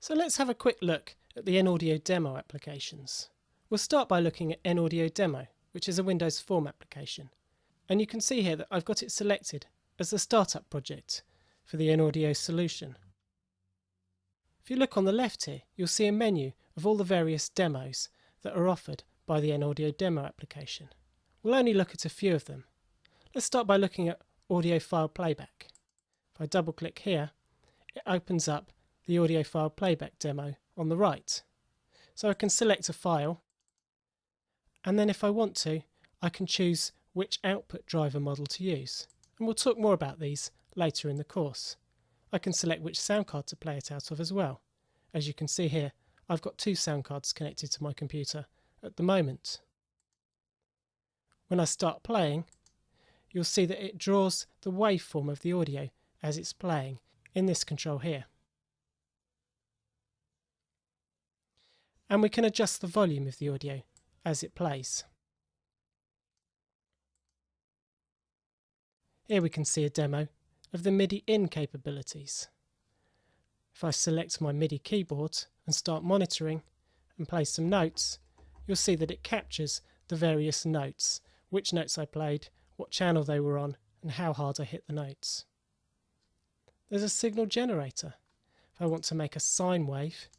So let's have a quick look at the mAudio demo applications. We'll start by looking at mAudio demo, which is a Windows Form application. And you can see here that I've got it selected as the startup project for the mAudio solution. If you look on the left here, you'll see a menu of all the various demos that are offered by the mAudio demo application. We'll only look at a few of them. Let's start by looking at audio file playback. If I double click here, it opens up the audio file playback demo on the right. So I can select a file, and then if I want to, I can choose which output driver model to use. And we'll talk more about these later in the course. I can select which sound card to play it out of as well. As you can see here, I've got two sound cards connected to my computer at the moment. When I start playing, you'll see that it draws the waveform of the audio as it's playing in this control here. And we can adjust the volume of the audio as it plays. Here we can see a demo of the MIDI in capabilities. If I select my MIDI keyboard and start monitoring and play some notes, you'll see that it captures the various notes, which notes I played, what channel they were on, and how hard I hit the notes. There's a signal generator. If I want to make a sine wave,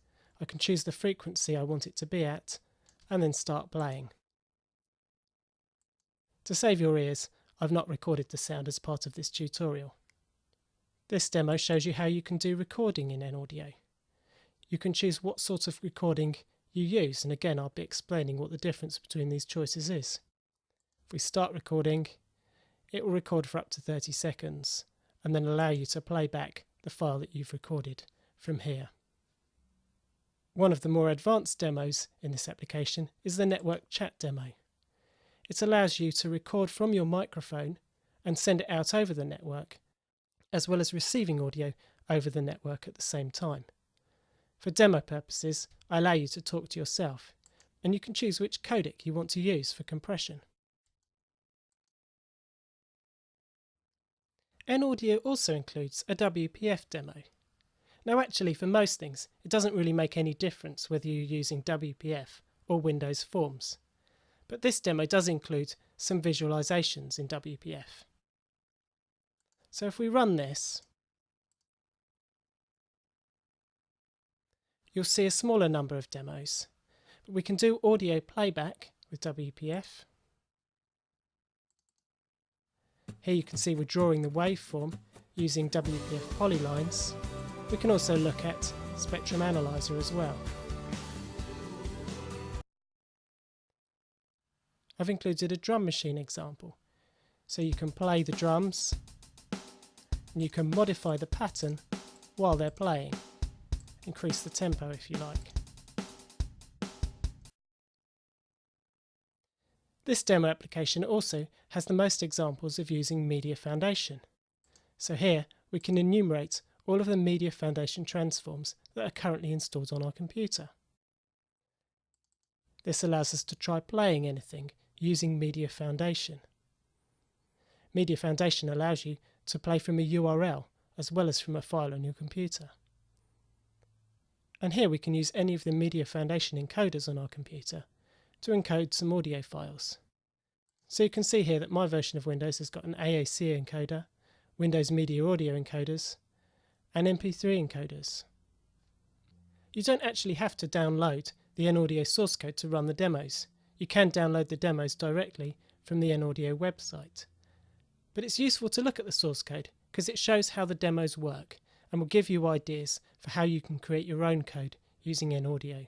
I can choose the frequency I want it to be at and then start playing. To save your ears, I've not recorded the sound as part of this tutorial. This demo shows you how you can do recording in mAudio. You can choose what sort of recording you use, and again I'll be explaining what the difference between these choices is. If we start recording, it will record for up to 30 seconds and then allow you to play back the file that you've recorded from here. One of the more advanced demos in this application is the network chat demo. It allows you to record from your microphone and send it out over the network, as well as receiving audio over the network at the same time. For demo purposes, I allow you to talk to yourself, and you can choose which codec you want to use for compression. mAudio also includes a WPF demo. Now actually, for most things, it doesn't really make any difference whether you're using WPF or Windows Forms. But this demo does include some visualizations in WPF. So if we run this, you'll see a smaller number of demos. But we can do audio playback with WPF. Here you can see we're drawing the waveform using WPF polylines. We can also look at Spectrum Analyzer as well. I've included a drum machine example, so you can play the drums and you can modify the pattern while they're playing. Increase the tempo if you like. This demo application also has the most examples of using Media Foundation. So here we can enumerate all of the Media Foundation transforms that are currently installed on our computer. This allows us to try playing anything using Media Foundation. Media Foundation allows you to play from a URL as well as from a file on your computer. And here we can use any of the Media Foundation encoders on our computer to encode some audio files. So you can see here that my version of Windows has got an AAC encoder, Windows Media Audio encoders, and MP3 encoders. You don't actually have to download the mAudio source code to run the demos. You can download the demos directly from the mAudio website. But it's useful to look at the source code because it shows how the demos work and will give you ideas for how you can create your own code using mAudio.